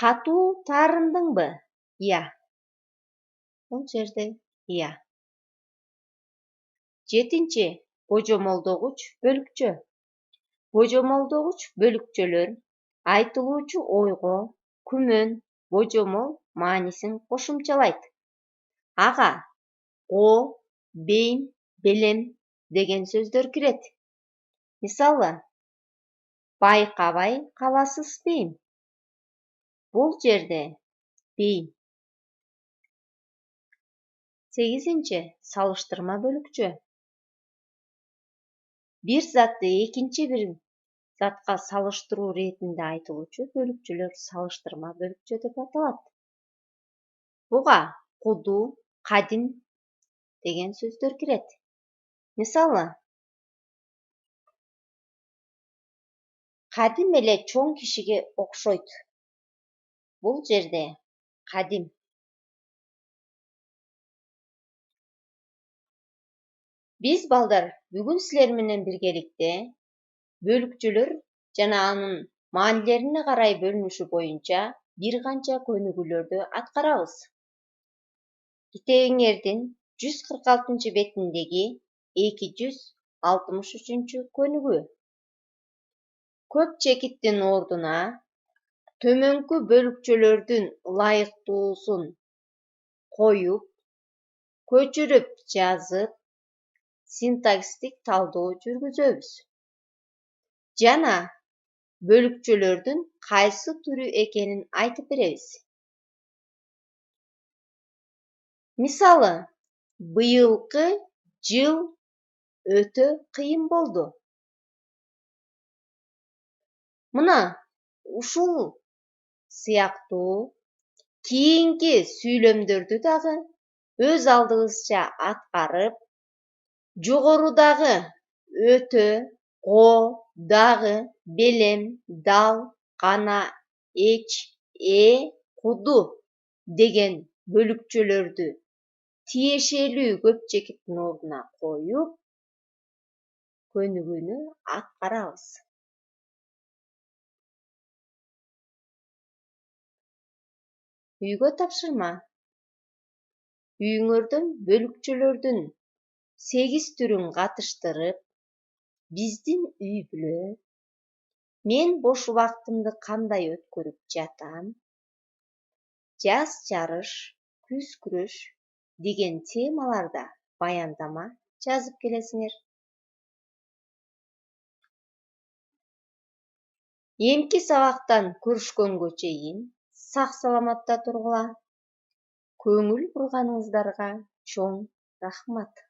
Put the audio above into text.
Катуу таарындыңбы? Iya. Бул жерде iya. 7. Божомолдогуч бөлүкчө. Божомолдогуч бөлүкчөлөр айтылуучу ойго күмөн, божомол маанисин кошумчалайт. Ага о, бейим, белем деген сөздөр кирет. Мисалы, Байкабай каласыз бейм? Бул жерде бейм. 8. Салыштырма бөлүкчө. Бир затты экинчи бир затка салыштыруу иретинде айтылуучу бөлүкчөлөр салыштырма бөлүкчө деп аталат. Буга куду, кадим деген сөздөр кирет. Мисалы, кадим эле чоң кишиге окшойт. Бул жерде кадим. Биз балдар бүгүн силер менен биргеликте бөлүкчөлөр жана анын маанилерине карай бөлүнүшү боюнча бир канча көнүгүүлөрдү аткарабыз. Китебиңердин 146 бетиндеги 263 көнүгүү. Көп чекиттин ордуна төмөнкү бөлүкчөлөрдүн ылайыктуусун коюп, көчүрүп жазып, синтаксистик талдоо жүргүзөбүз. Жана бөлүкчөлөрдүн кайсы түрү экенин айтып беребиз. Мисалы, быйылкы жыл өтө кыйын болду. Мына ушул сыяктуу кийинки сүйлөмдөрдү дагы өз алдыбызча аткарып, жогорудагы өтө, ко, дагы, белем, дал, кана, эч, куду деген бөлүкчөлөрдү тиешелүү көп чекиттин ордуна коюп, көнүгүүнү аткарабыз. Үйгө тапшырма. Үйүңөрдөн бөлүкчөлөрдүн 8 түрүн катыштырып, биздин үй бүлө, мен бош убактымды кандай өткөрүп жатам, жаз жарыш, күз күрөш деген темаларда баяндама жазып келесиңер. Эмки сабактан көрүшкөнгө чейин сак саламатта тургула. Көңүл бурганыңыздарга чоң рахмат.